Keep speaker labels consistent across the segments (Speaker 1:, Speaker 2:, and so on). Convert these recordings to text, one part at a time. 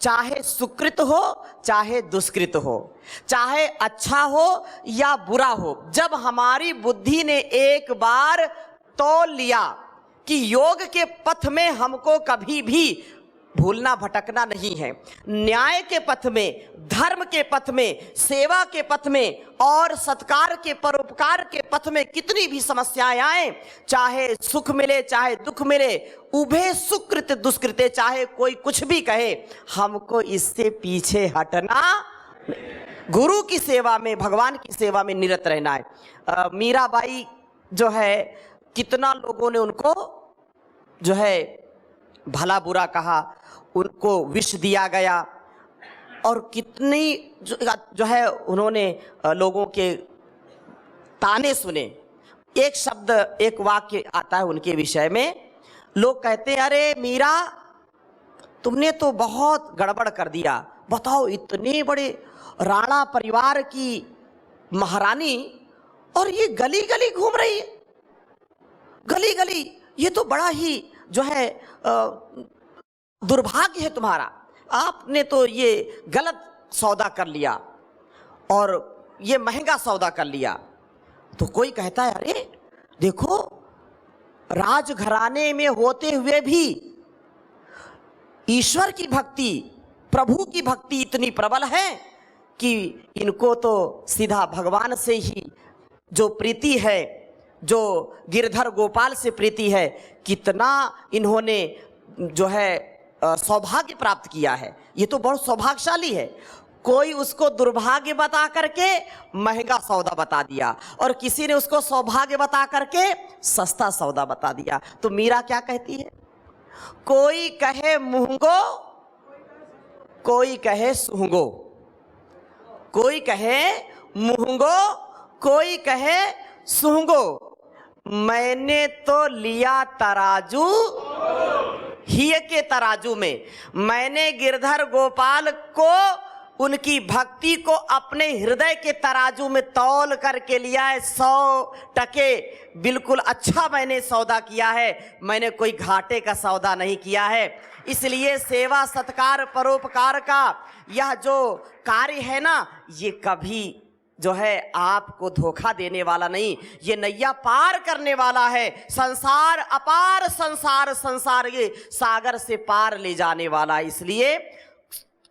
Speaker 1: चाहे सुकृत हो चाहे दुष्कृत हो, चाहे अच्छा हो या बुरा हो, जब हमारी बुद्धि ने एक बार तौल लिया कि योग के पथ में हमको कभी भी भूलना भटकना नहीं है, न्याय के पथ में, धर्म के पथ में, सेवा के पथ में और सत्कार के परोपकार के पथ में कितनी भी समस्याएं आए, चाहे सुख मिले चाहे दुख मिले, उभे सुकृत दुष्कृते, चाहे कोई कुछ भी कहे, हमको इससे पीछे हटना, गुरु की सेवा में, भगवान की सेवा में निरत रहना है। मीराबाई जो है, कितना लोगों ने उनको जो है भला बुरा कहा, उनको विष दिया गया और कितनी जो है उन्होंने लोगों के ताने सुने। एक शब्द, एक वाक्य आता है उनके विषय में, लोग कहते हैं अरे मीरा तुमने तो बहुत गड़बड़ कर दिया, बताओ इतने बड़े राणा परिवार की महारानी और ये गली गली घूम रही है, गली गली, ये तो बड़ा ही जो है दुर्भाग्य है तुम्हारा, आपने तो ये गलत सौदा कर लिया और ये महंगा सौदा कर लिया। तो कोई कहता है अरे देखो राजघराने में होते हुए भी ईश्वर की भक्ति, प्रभु की भक्ति इतनी प्रबल है कि इनको तो सीधा भगवान से ही जो प्रीति है, जो गिरधर गोपाल से प्रीति है, कितना इन्होंने जो है सौभाग्य प्राप्त किया है, ये तो बहुत सौभाग्यशाली है। कोई उसको दुर्भाग्य बता करके महंगा सौदा बता दिया और किसी ने उसको सौभाग्य बता करके सस्ता सौदा बता दिया। तो मीरा क्या कहती है, कोई कहे मुहंगो कोई कहे सुहंगो, कोई कहे मुहंगो कोई कहे सुहंगो, मैंने तो लिया तराजू हिय के तराजू में, मैंने गिरधर गोपाल को, उनकी भक्ति को अपने हृदय के तराजू में तौल करके लिया है, 100% बिल्कुल अच्छा मैंने सौदा किया है, मैंने कोई घाटे का सौदा नहीं किया है। इसलिए सेवा सत्कार परोपकार का यह जो कार्य है ना, ये कभी जो है आपको धोखा देने वाला नहीं, ये नैया पार करने वाला है, संसार अपार संसार, संसार ये सागर से पार ले जाने वाला। इसलिए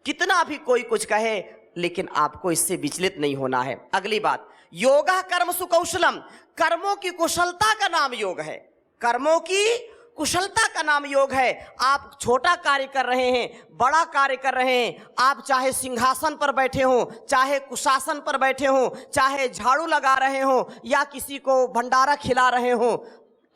Speaker 1: कितना भी कोई कुछ कहे, लेकिन आपको इससे विचलित नहीं होना है। अगली बात, योगा कर्म सुकौशलम, कर्मों की कुशलता का नाम योग है, कर्मों की कुशलता का नाम योग है। आप छोटा कार्य कर रहे हैं, बड़ा कार्य कर रहे हैं, आप चाहे सिंहासन पर बैठे हो, चाहे कुशासन पर बैठे हो, चाहे झाड़ू लगा रहे हो या किसी को भंडारा खिला रहे हो,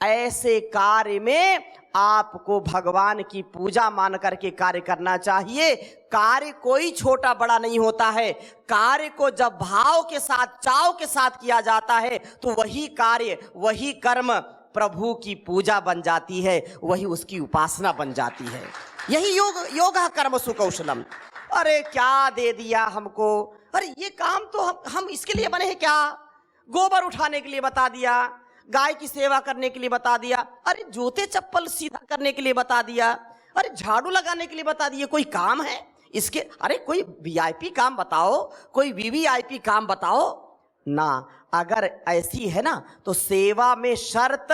Speaker 1: ऐसे कार्य में आपको भगवान की पूजा मान करके कार्य करना चाहिए। कार्य कोई छोटा बड़ा नहीं होता है, कार्य को जब भाव के साथ, चाव के साथ किया जाता है तो वही कार्य, वही कर्म प्रभु की पूजा बन जाती है, वही उसकी उपासना बन जाती है। यही योगा कर्म सुकौशलम। अरे क्या दे दिया हमको, अरे ये काम तो हम इसके लिए बने हैं क्या, गोबर उठाने के लिए बता दिया, गाय की सेवा करने के लिए बता दिया, अरे जूते चप्पल सीधा करने के लिए बता दिया, अरे झाड़ू लगाने के लिए बता दिया, कोई काम है इसके, अरे कोई वीआईपी काम बताओ, कोई वीवीआईपी काम बताओ ना। अगर ऐसी है ना तो सेवा में शर्त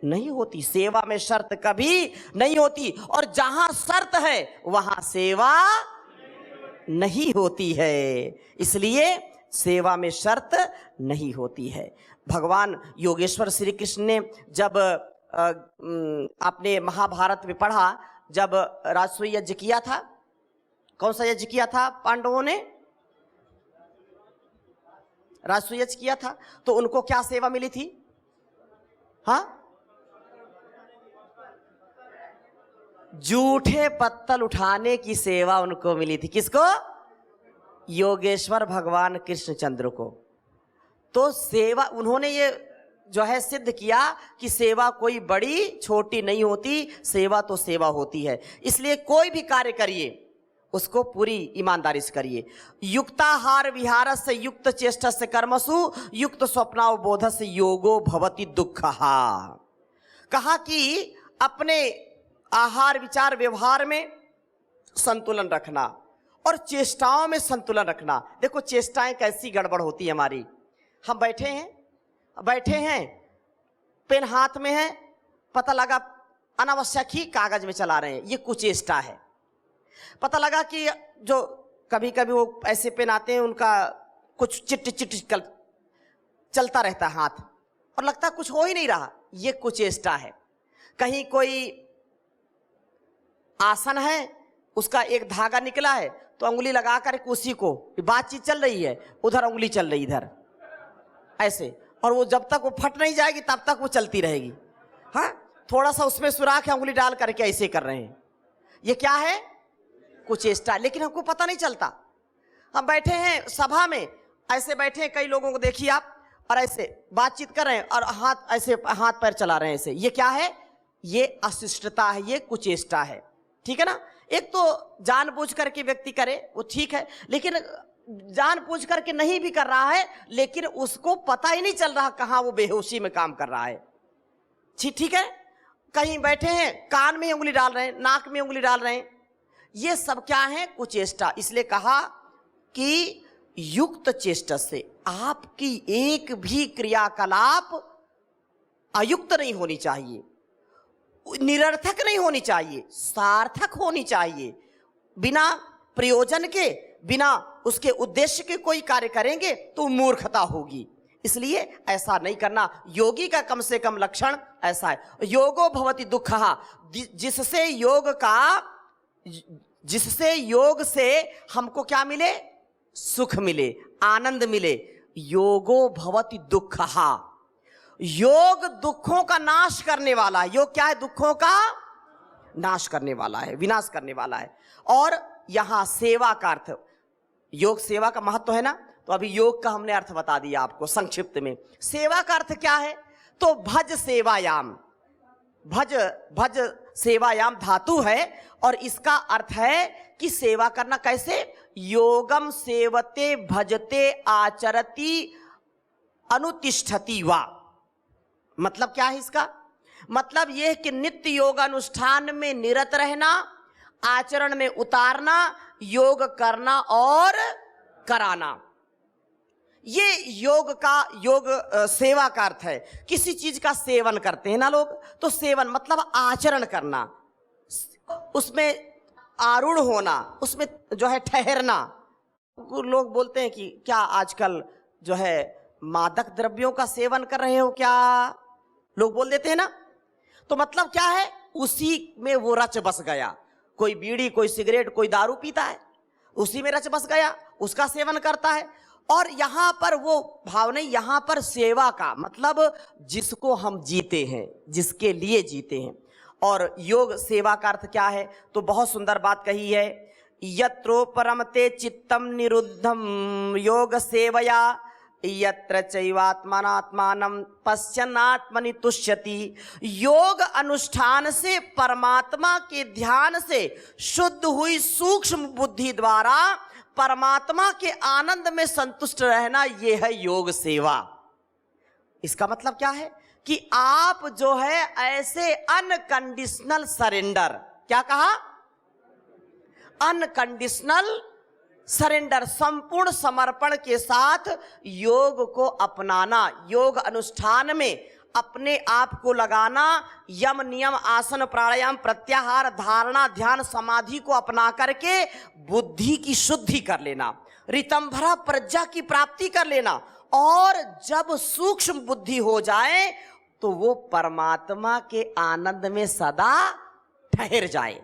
Speaker 1: नहीं होती, सेवा में शर्त कभी नहीं होती, और जहां शर्त है वहां सेवा नहीं होती है। इसलिए सेवा में शर्त नहीं होती है। भगवान योगेश्वर श्री कृष्ण ने जब आपने महाभारत में पढ़ा, जब राजसूय यज्ञ किया था, कौन सा यज्ञ किया था पांडवों ने, राजसूय यज्ञ किया था, तो उनको क्या सेवा मिली थी, हाँ, जूठे पत्तल उठाने की सेवा उनको मिली थी। किसको, योगेश्वर भगवान कृष्णचंद्र को। तो सेवा उन्होंने ये जो है सिद्ध किया कि सेवा कोई बड़ी छोटी नहीं होती, सेवा तो सेवा होती है। इसलिए कोई भी कार्य करिए उसको पूरी ईमानदारी से करिए। युक्ताहार विहार से युक्त चेष्टा से कर्मसु युक्त स्वप्नावबोध से योगो भवति दुःखहा। कहा कि अपने आहार विचार व्यवहार में,
Speaker 2: संतुलन रखना और चेष्टाओं में संतुलन रखना। देखो चेष्टाएं कैसी गड़बड़ होती है हमारी। हम बैठे हैं, पेन हाथ में है, पता लगा अनावश्यक ही कागज में चला रहे हैं, ये कुचेष्टा है। पता लगा कि जो कभी कभी वो ऐसे पेन आते हैं उनका कुछ चिट चलता रहता है हाथ और लगता है कुछ हो ही नहीं रहा, ये कुचेष्टा है। कहीं कोई आसन है, उसका एक धागा निकला है तो अंगुली लगा कर उसी को, बातचीत चल रही है, उधर अंगुली चल रही इधर ऐसे, और वो जब तक वो फट नहीं जाएगी तब तक वो चलती रहेगी। हाँ, थोड़ा सा उसमें सुराख है, अंगुली डाल करके ऐसे कर रहे हैं, ये क्या है? कुचेष्टा। लेकिन हमको पता नहीं चलता। हम बैठे हैं सभा में, ऐसे बैठे हैं, कई लोगों को देखिए आप, और ऐसे बातचीत कर रहे हैं और हाथ ऐसे हाथ पैर चला रहे हैं ऐसे, ये क्या है? ये अशिष्टता है, ये कुचेष्टा है। ठीक है ना? एक तो जानबूझ करके व्यक्ति करे वो ठीक है, लेकिन जानबूझ करके नहीं भी कर रहा है लेकिन उसको पता ही नहीं चल रहा कहाँ वो बेहोशी में काम कर रहा है। ठीक है? कहीं बैठे हैं, कान में उंगली डाल रहे हैं, नाक में उंगली डाल रहे हैं, ये सब क्या है? कुचेष्टा। इसलिए कहा कि युक्त चेष्टा से आपकी एक भी क्रियाकलाप अयुक्त नहीं होनी चाहिए, निरर्थक नहीं होनी चाहिए, सार्थक होनी चाहिए। बिना प्रयोजन के, बिना उसके उद्देश्य के कोई कार्य करेंगे तो मूर्खता होगी। इसलिए ऐसा नहीं करना। योगी का कम से कम लक्षण ऐसा है, योगो भवति दुःखः, जिससे योग से हमको क्या मिले? सुख मिले, आनंद मिले। योगो भवति दुःखः, योग दुखों का नाश करने वाला है। योग क्या है? दुखों का नाश करने वाला है, विनाश करने वाला है। और यहां सेवा का अर्थ, योग सेवा का महत्व है ना, तो अभी योग का हमने अर्थ बता दिया आपको संक्षिप्त में। सेवा का अर्थ क्या है? तो भज सेवायाम, भज सेवायाम धातु है और इसका अर्थ है कि सेवा करना कैसे? योगम सेवते भजते आचरति अनुतिष्ठति वा। मतलब क्या है इसका? मतलब यह कि नित्य योग अनुष्ठान में निरत रहना, आचरण में उतारना, योग करना और कराना, ये योग सेवा का अर्थ है। किसी चीज का सेवन करते हैं ना लोग, तो सेवन मतलब आचरण करना, उसमें आरूढ़ होना, उसमें जो है ठहरना। लोग बोलते हैं कि क्या आजकल जो है मादक द्रव्यों का सेवन कर रहे हो क्या, लोग बोल देते हैं ना। तो मतलब क्या है? उसी में वो रच बस गया। कोई बीड़ी, कोई सिगरेट, कोई दारू पीता है, उसी में रच बस गया, उसका सेवन करता है। और यहां पर वो भाव नहीं, यहां पर सेवा का मतलब जिसको हम जीते हैं, जिसके लिए जीते हैं। और योग सेवा का अर्थ क्या है? तो बहुत सुंदर बात कही है, यत्रो परमते चित्तम निरुद्धम योग सेवया यत्र चैवात्मनात्मानं पश्यन्नात्मनि तुष्यति। योग अनुष्ठान से, परमात्मा के ध्यान से शुद्ध हुई सूक्ष्म बुद्धि द्वारा परमात्मा के आनंद में संतुष्ट रहना, यह है योग सेवा। इसका मतलब क्या है? कि आप जो है ऐसे अनकंडीशनल सरेंडर, क्या कहा? अनकंडीशनल सरेंडर, संपूर्ण समर्पण के साथ योग को अपनाना, योग अनुष्ठान में अपने आप को लगाना, यम नियम आसन प्राणायाम प्रत्याहार धारणा ध्यान समाधि को अपना करके बुद्धि की शुद्धि कर लेना, ऋतंभरा प्रज्ञा की प्राप्ति कर लेना। और जब सूक्ष्म बुद्धि हो जाए तो वो परमात्मा के आनंद में सदा ठहर जाए।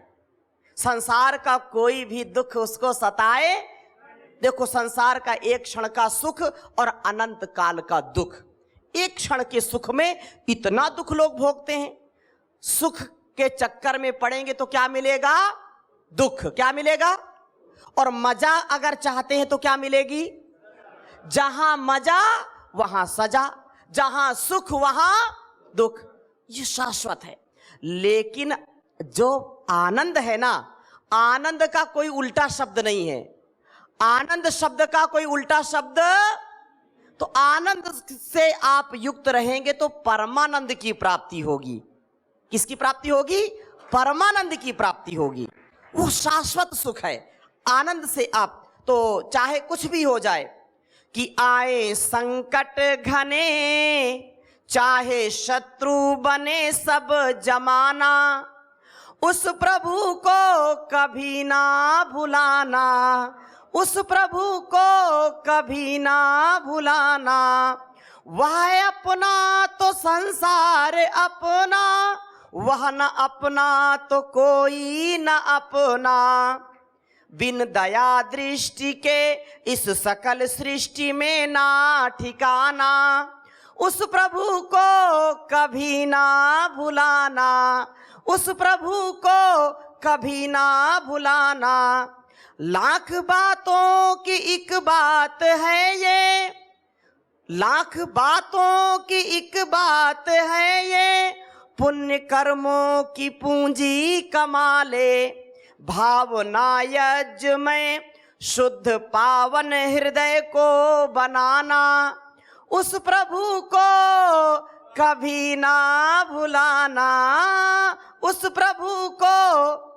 Speaker 2: संसार का कोई भी दुख उसको सताए। देखो संसार का एक क्षण का सुख और अनंत काल का दुख, एक क्षण के सुख में इतना दुख लोग भोगते हैं। सुख के चक्कर में पड़ेंगे तो क्या मिलेगा? दुख। क्या मिलेगा? और मजा अगर चाहते हैं तो क्या मिलेगी? जहां मजा वहां सजा, जहां सुख वहां दुख, ये शाश्वत है। लेकिन जो आनंद है ना, आनंद का कोई उल्टा शब्द नहीं है। आनंद शब्द का कोई उल्टा शब्द, तो आनंद से आप युक्त रहेंगे तो परमानंद की प्राप्ति होगी। किसकी प्राप्ति होगी? परमानंद की प्राप्ति होगी।
Speaker 1: वो शाश्वत सुख है, आनंद से आप तो चाहे कुछ भी हो जाए, कि आए संकट घने, चाहे शत्रु बने सब जमाना, उस प्रभु को कभी ना भुलाना, उस प्रभु को कभी ना भुलाना। वह अपना तो संसार अपना, वह न अपना तो कोई न अपना। बिन दया दृष्टि के इस सकल सृष्टि में ना ठिकाना, उस प्रभु को कभी ना भुलाना, उस प्रभु को कभी ना भुलाना। लाख बातों की एक बात है ये, लाख बातों की एक बात है ये, पुण्य कर्मों की पूंजी कमा ले। भावना यज्ञ में शुद्ध पावन हृदय को बनाना, उस प्रभु को कभी ना भुलाना, उस प्रभु को।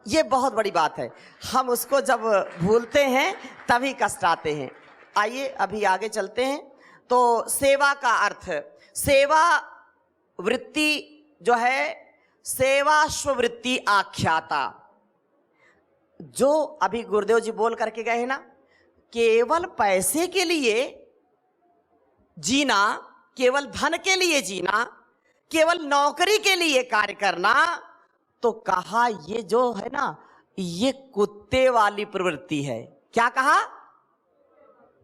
Speaker 1: ये बहुत बड़ी बात है, हम उसको जब भूलते हैं तभी कष्ट आते हैं। आइए अभी आगे चलते हैं। तो सेवा का अर्थ, सेवा वृत्ति जो है, सेवा स्ववृत्ति आख्याता, जो अभी गुरुदेव जी बोल करके गए हैं ना, केवल पैसे के लिए जीना, केवल धन के लिए जीना, केवल नौकरी के लिए कार्य करना, तो कहा ये जो है ना, ये कुत्ते वाली प्रवृत्ति है। क्या कहा?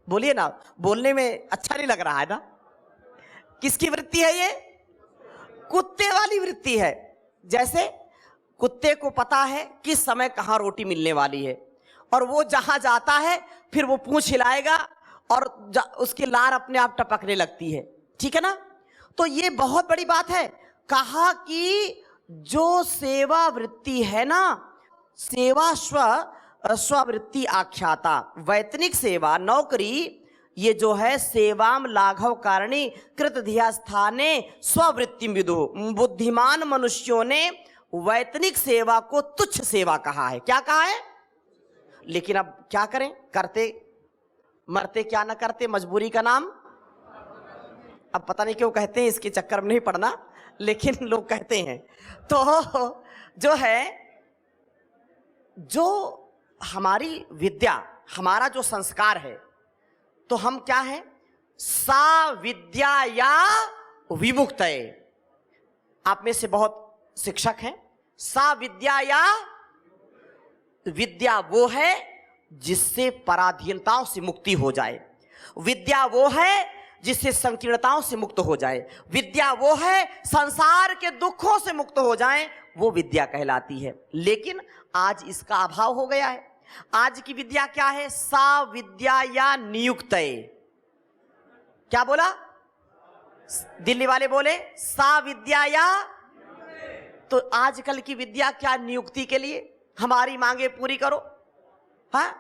Speaker 1: बोलिए ना, बोलने में अच्छा नहीं लग रहा है ना। किसकी वृत्ति है ये? कुत्ते वाली वृत्ति है। जैसे कुत्ते को पता है किस समय कहाँ रोटी मिलने वाली है, और वो जहां जाता है फिर वो पूंछ हिलाएगा और उसकी लार अपने आप टपकने लगती है, ठीक है ना। तो ये बहुत बड़ी बात है। कहा कि जो सेवा वृत्ति है ना, सेवा स्ववृत्ति आख्याता, वैतनिक सेवा, नौकरी, ये जो है सेवाम लाघव कारणी कृत धिया स्थाने स्ववृत्ति विदु। बुद्धिमान मनुष्यों ने वैतनिक सेवा को तुच्छ सेवा कहा है। क्या कहा है? लेकिन अब क्या करें, करते मरते क्या ना करते, मजबूरी का नाम। अब पता नहीं क्यों कहते हैं, इसके चक्कर में नहीं पड़ना, लेकिन लोग कहते हैं। तो जो है, जो हमारी विद्या, हमारा जो संस्कार है, तो हम क्या है? सा विद्या या विमुक्त है। आप में से बहुत शिक्षक हैं। सा विद्या या विद्या वो है जिससे पराधीनताओं से मुक्ति हो जाए, विद्या वो है जिससे संकीर्णताओं से मुक्त हो जाए, विद्या वो है संसार के दुखों से मुक्त हो जाए, वो विद्या कहलाती है। लेकिन आज इसका अभाव हो गया है। आज की विद्या क्या है? सा विद्या या नियुक्त। क्या बोला? दिल्ली वाले बोले सा विद्या या। तो आजकल की विद्या क्या? नियुक्ति के लिए, हमारी मांगे पूरी करो। हाँ,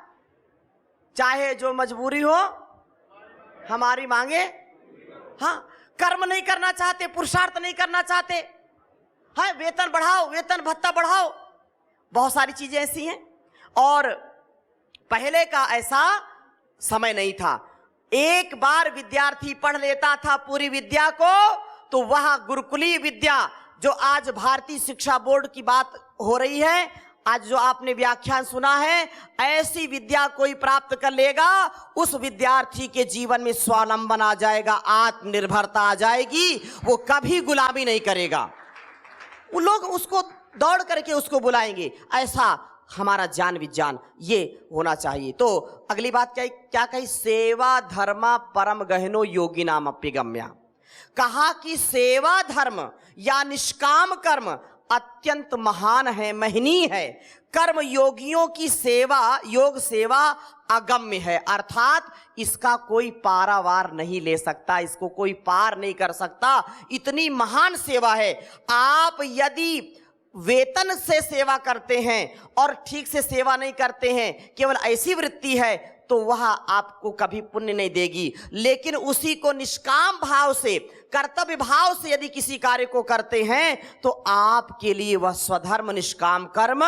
Speaker 1: चाहे जो मजबूरी हो, हमारी मांगे। हाँ, कर्म नहीं करना चाहते, पुरुषार्थ नहीं करना चाहते। हाँ, वेतन बढ़ाओ, वेतन भत्ता बढ़ाओ, बहुत सारी चीजें ऐसी हैं। और पहले का ऐसा समय नहीं था। एक बार विद्यार्थी पढ़ लेता था पूरी विद्या को, तो वह गुरुकुलीय विद्या, जो आज भारतीय शिक्षा बोर्ड की बात हो रही है, आज जो आपने व्याख्यान सुना है, ऐसी विद्या कोई प्राप्त कर लेगा, उस विद्यार्थी के जीवन में स्वावलंबन आ जाएगा, आत्मनिर्भरता आ जाएगी, वो कभी गुलामी नहीं करेगा। वो लोग उसको दौड़ करके उसको बुलाएंगे। ऐसा हमारा ज्ञान विज्ञान ये होना चाहिए। तो अगली बात क्या कही? सेवा धर्मा परम गहनो योगी नाम अप्यगम्या। कहा कि सेवा धर्म या निष्काम कर्म अत्यंत महान है, महनीय है। कर्म योगियों की सेवा, योग सेवा अगम्य है, अर्थात इसका कोई पारावार नहीं ले सकता, इसको कोई पार नहीं कर सकता। इतनी महान सेवा है। आप यदि वेतन से सेवा करते हैं और ठीक से सेवा नहीं करते हैं, केवल ऐसी वृत्ति है,
Speaker 2: तो वह आपको कभी पुण्य नहीं देगी। लेकिन उसी को निष्काम भाव से, कर्तव्य भाव से यदि किसी कार्य को करते हैं तो आपके लिए वह स्वधर्म निष्काम कर्म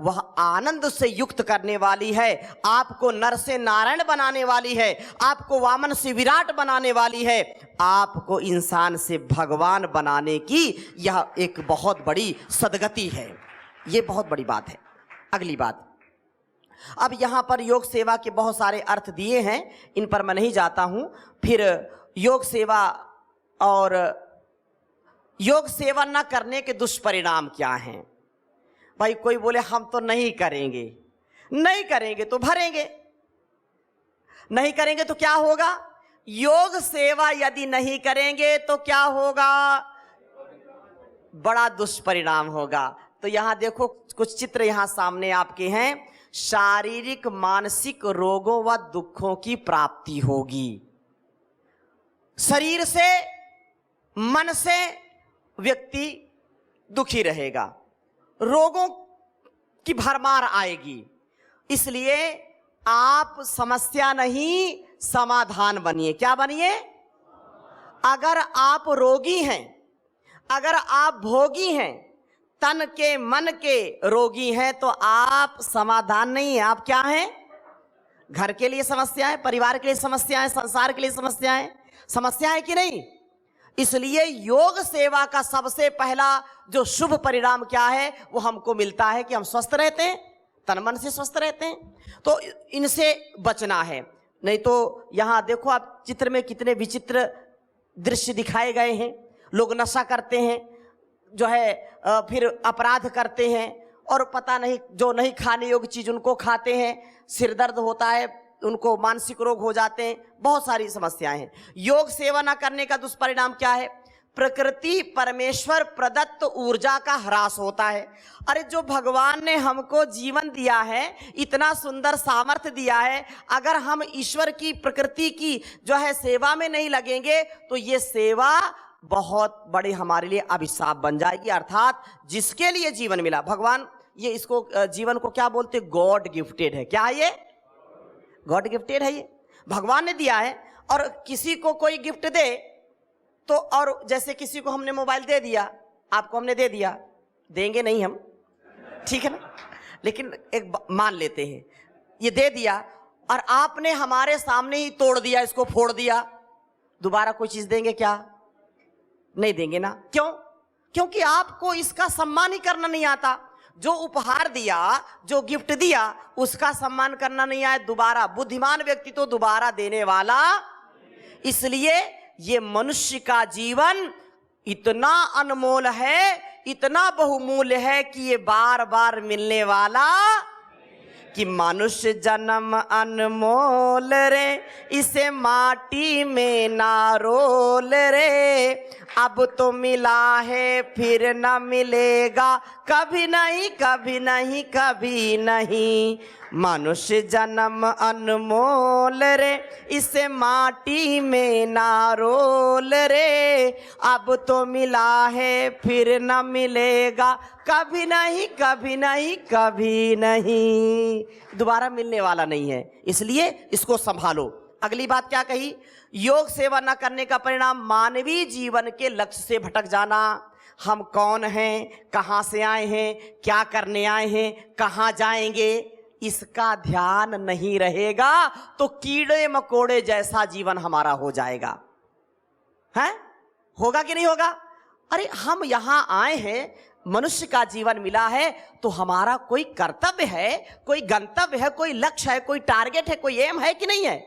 Speaker 2: वह आनंद से युक्त करने वाली है, आपको नर से नारायण बनाने वाली है, आपको वामन से विराट बनाने वाली है, आपको इंसान से भगवान बनाने की यह एक बहुत बड़ी सद्गति है। ये बहुत बड़ी बात है। अगली बात, अब यहाँ पर योग सेवा के बहुत सारे अर्थ दिए हैं, इन पर मैं नहीं जाता हूँ। फिर योग सेवा और योग सेवा न करने के दुष्परिणाम क्या हैं? भाई कोई बोले हम तो नहीं करेंगे, नहीं करेंगे तो भरेंगे, नहीं करेंगे तो क्या होगा? योग सेवा यदि नहीं करेंगे तो क्या होगा? बड़ा दुष्परिणाम होगा। तो यहां देखो कुछ चित्र यहां सामने आपके हैं। शारीरिक मानसिक रोगों व दुखों की प्राप्ति होगी। शरीर से मन से व्यक्ति दुखी रहेगा, रोगों की भरमार आएगी। इसलिए आप समस्या नहीं समाधान बनिए। क्या बनिए? अगर आप रोगी हैं, अगर आप भोगी हैं, तन के मन के रोगी हैं, तो आप समाधान नहीं है। आप क्या हैं? घर के लिए समस्याएं, परिवार के लिए समस्याएं, संसार के लिए समस्याएं, समस्या है कि नहीं? इसलिए योग सेवा का सबसे पहला जो शुभ परिणाम क्या है, वो हमको मिलता है कि हम स्वस्थ रहते हैं, तन मन से स्वस्थ रहते हैं। तो इनसे बचना है। नहीं तो यहाँ देखो आप चित्र में कितने विचित्र दृश्य दिखाए गए हैं। लोग नशा करते हैं, जो है फिर अपराध करते हैं, और पता नहीं जो नहीं खाने योग्य चीज उनको खाते हैं, सिर दर्द होता है, उनको मानसिक रोग हो जाते हैं, बहुत सारी समस्याएं हैं। योग सेवा न करने का दुष्परिणाम क्या है? प्रकृति परमेश्वर प्रदत्त ऊर्जा का ह्रास होता है। अरे जो भगवान ने हमको जीवन दिया है, इतना सुंदर सामर्थ्य दिया है, अगर हम ईश्वर की प्रकृति की जो है सेवा में नहीं लगेंगे तो ये सेवा बहुत बड़े हमारे लिए अभिशाप बन जाएगी। अर्थात जिसके लिए जीवन मिला, भगवान ये इसको जीवन को क्या बोलते? गॉड गिफ्टेड है। क्या है ये? गॉड गिफ्टेड है। ये भगवान ने दिया है। और किसी को कोई गिफ्ट दे तो, और जैसे किसी को हमने मोबाइल दे दिया, आपको हमने दे दिया, देंगे नहीं हम, ठीक है ना? लेकिन एक मान लेते हैं ये दे दिया और आपने हमारे सामने ही तोड़ दिया, इसको फोड़ दिया, दोबारा कोई चीज देंगे क्या? नहीं देंगे ना। क्यों? क्योंकि आपको इसका सम्मान ही करना नहीं आता। जो उपहार दिया, जो गिफ्ट दिया, उसका सम्मान करना नहीं आए, दोबारा बुद्धिमान व्यक्ति तो दोबारा देने वाला। इसलिए ये मनुष्य का जीवन इतना अनमोल है, इतना बहुमूल्य है कि ये बार बार मिलने वाला, कि मनुष्य जन्म अनमोल रे, इसे माटी में ना रोल रे, अब तो मिला है फिर न मिलेगा, कभी नहीं कभी नहीं कभी नहीं। मनुष्य जन्म अनमोल रे, इसे माटी में ना रोल रे, अब तो मिला है फिर न मिलेगा, कभी नहीं कभी नहीं कभी नहीं, दोबारा मिलने वाला नहीं है। इसलिए इसको संभालो। अगली बात क्या कही? योग सेवा न करने का परिणाम मानवीय जीवन के लक्ष्य से भटक जाना। हम कौन हैं, कहां से आए हैं, क्या करने आए हैं, कहां जाएंगे, इसका ध्यान नहीं रहेगा तो कीड़े मकोड़े जैसा जीवन हमारा हो जाएगा। है? होगा कि नहीं होगा? अरे हम यहां आए हैं, मनुष्य का जीवन मिला है, तो हमारा कोई कर्तव्य है, कोई गंतव्य है, कोई लक्ष्य है, कोई टारगेट है, कोई एम है कि नहीं है?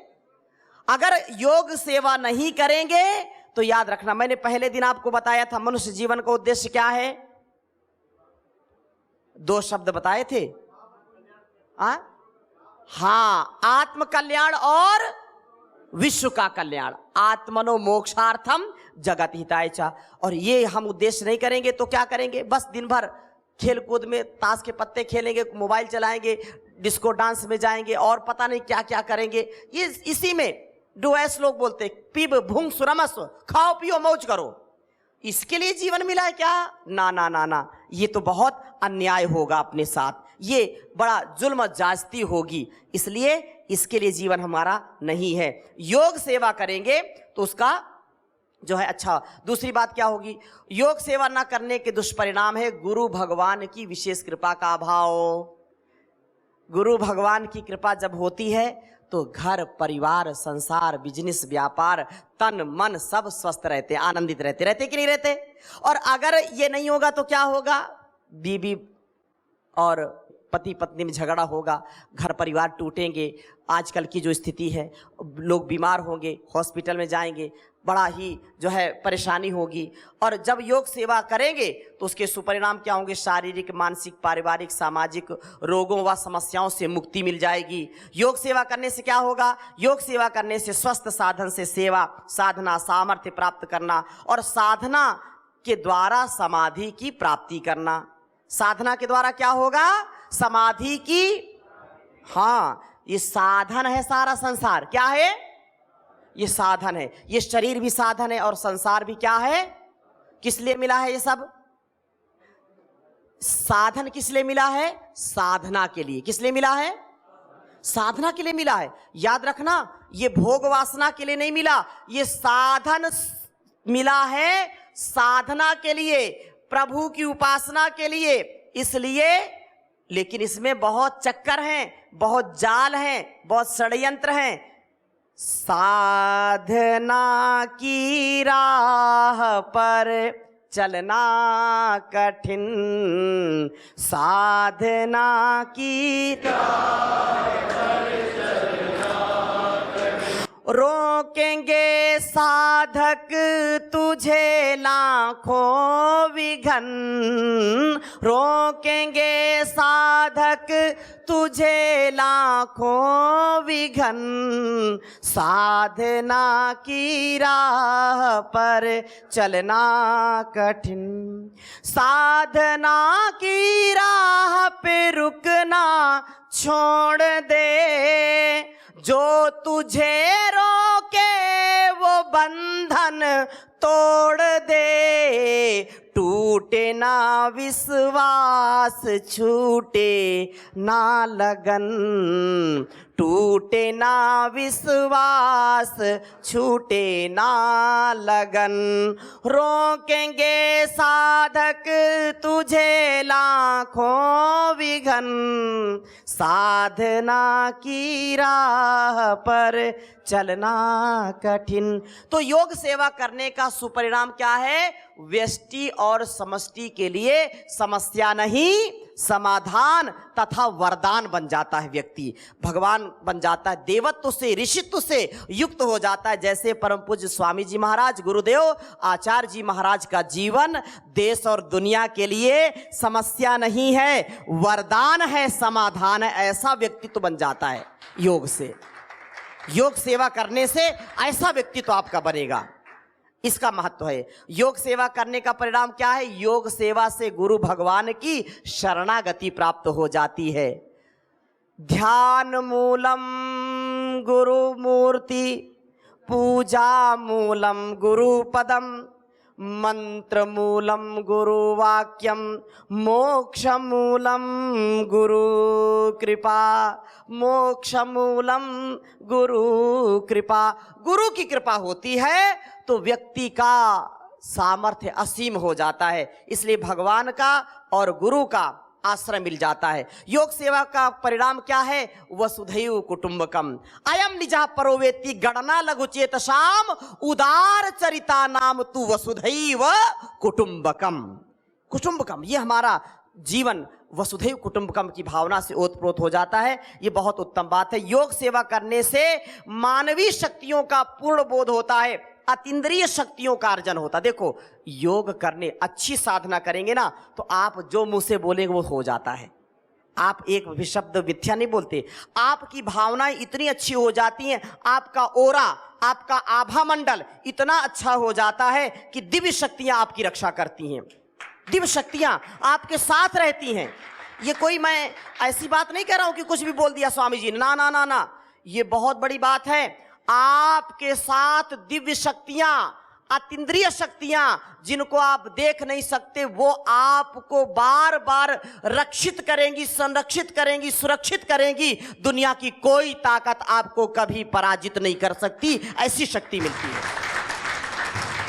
Speaker 2: अगर योग सेवा नहीं करेंगे तो याद रखना, मैंने पहले दिन आपको बताया था मनुष्य जीवन का उद्देश्य क्या है। 2 शब्द बताए थे। हाँ, आत्म कल्याण और विश्व का कल्याण। आत्मनो मोक्षार्थम जगत हिताय च। और ये हम उद्देश्य नहीं करेंगे तो क्या करेंगे? बस दिन भर खेल कूद में ताश के पत्ते खेलेंगे, मोबाइल चलाएंगे, डिस्को डांस में जाएंगे और पता नहीं क्या क्या करेंगे। ये इसी में डुएस लोग बोलते, पीब भूंग सुरमस, खाओ पियो मौज करो। इसके लिए जीवन मिला है क्या? ना ना ना ना, ये तो बहुत अन्याय होगा अपने साथ।
Speaker 1: ये बड़ा जुल्म जास्ती होगी, इसलिए इसके लिए जीवन हमारा नहीं है। योग सेवा करेंगे तो उसका जो है अच्छा। दूसरी बात क्या होगी? योग सेवा न करने के दुष्परिणाम है गुरु भगवान की विशेष कृपा का अभाव। गुरु भगवान की कृपा जब होती है तो घर परिवार संसार बिजनेस व्यापार तन मन सब स्वस्थ रहते, आनंदित रहते कि नहीं रहते? और अगर ये नहीं होगा तो क्या होगा? बीबी और पति पत्नी में झगड़ा होगा, घर परिवार टूटेंगे। आजकल की जो स्थिति है, लोग बीमार होंगे, हॉस्पिटल में जाएंगे, बड़ा ही जो है परेशानी होगी। और जब योग सेवा करेंगे तो उसके सुपरिणाम क्या होंगे? शारीरिक मानसिक पारिवारिक सामाजिक रोगों व समस्याओं से मुक्ति मिल जाएगी। योग सेवा करने से क्या होगा? योग सेवा करने से स्वस्थ साधन से सेवा साधना सामर्थ्य प्राप्त करना और साधना के द्वारा समाधि की प्राप्ति करना। साधना के द्वारा क्या होगा? समाधि की। हाँ, ये साधन है सारा संसार। क्या है? ये साधन है। ये शरीर भी साधन है और संसार भी क्या है? किस लिए मिला है? ये सब साधन किस लिए मिला है? साधना के लिए। किस लिए मिला है? साधना के लिए मिला है। याद रखना, ये भोग वासना के लिए नहीं मिला, ये साधन मिला है साधना के लिए, प्रभु की उपासना के लिए। इसलिए, लेकिन इसमें बहुत चक्कर हैं, बहुत जाल हैं, बहुत षड्यंत्र हैं। साधना की राह पर चलना कठिन, साधना की राह पर चलना कठिन। रोकेंगे साधक तुझे लाखों विघन, रोकेंगे साधक तुझे लाखों विघन, साधना की राह पर चलना कठिन। साधना की राह पे रुकना छोड़ दे, जो तुझे रोके वो बंधन तोड़ दे। टूटे ना विश्वास छूटे ना लगन, टूटे ना विश्वास छूटे ना लगन। रोकेंगे साधक तुझे लाखों विघन, साधना की राह पर चलना कठिन। तो योग सेवा करने का सुपरिणाम क्या है? व्यष्टि और समष्टि के लिए समस्या नहीं, समाधान तथा वरदान बन जाता है। व्यक्ति भगवान बन जाता है, देवत्व से ऋषित्व से युक्त हो जाता है। जैसे परम पूज्य स्वामी जी महाराज गुरुदेव आचार्य जी महाराज का जीवन देश और दुनिया के लिए समस्या नहीं है, वरदान है, समाधान है। ऐसा व्यक्तित्व बन जाता है योग से। योग सेवा करने से ऐसा व्यक्तित्व आपका बनेगा, इसका महत्व है। योग सेवा करने का परिणाम क्या है? योग सेवा से गुरु भगवान की शरणागति प्राप्त हो जाती है। ध्यान मूलम गुरु मूर्ति, पूजा मूलम गुरु पदम, मंत्र मूलम गुरु वाक्यम, मोक्ष मूलम गुरु कृपा, मोक्ष मूलम गुरु कृपा। गुरु की कृपा होती है तो व्यक्ति का सामर्थ्य असीम हो जाता है। इसलिए भगवान का और गुरु का आश्रय मिल जाता है। योग सेवा का परिणाम क्या है? वसुधैव कुटुंबकम। अयम निजः परोवेति गणना लघुचेतसाम, उदार चरिता नाम तु वसुधैव कुटुंबकम। कुटुंबकम, ये हमारा जीवन वसुधैव कुटुंबकम की भावना से ओतप्रोत हो जाता है। ये बहुत उत्तम बात है। योग सेवा करने से मानवीय शक्तियों का पूर्ण बोध होता है, अतीन्द्रिय शक्तियों का अर्जन होता। देखो, योग करने अच्छी साधना करेंगे ना तो आप जो मुंह से बोलेंगे वो हो जाता है। आप एक भी शब्द मिथ्या नहीं बोलते, आपकी भावनाएं इतनी अच्छी हो जाती हैं, आपका ओरा, आपका आभा मंडल इतना अच्छा हो जाता है कि दिव्य शक्तियां आपकी रक्षा करती हैं, दिव्य शक्तियां आपके साथ रहती हैं। ये कोई मैं ऐसी बात नहीं कह रहा हूं कि कुछ भी बोल दिया स्वामी जी, ना ना ना ना, ये बहुत बड़ी बात है। आपके साथ दिव्य शक्तियां
Speaker 2: अतीन्द्रिय शक्तियां जिनको आप देख नहीं सकते, वो आपको बार बार रक्षित करेंगी, संरक्षित करेंगी, सुरक्षित करेंगी। दुनिया की कोई ताकत आपको कभी पराजित नहीं कर सकती, ऐसी शक्ति मिलती है।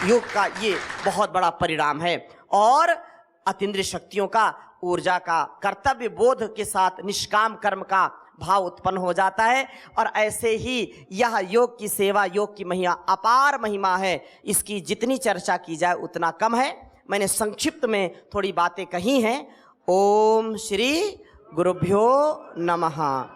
Speaker 2: योग का ये बहुत बड़ा परिणाम है। और अतीन्द्रिय शक्तियों का, ऊर्जा का, कर्तव्य बोध के साथ निष्काम कर्म का भाव उत्पन्न हो जाता है। और ऐसे ही यह योग की सेवा, योग की महिमा अपार महिमा है। इसकी जितनी चर्चा की जाए उतना कम है। मैंने संक्षिप्त में थोड़ी बातें कही हैं। ओम श्री गुरुभ्यो नमः।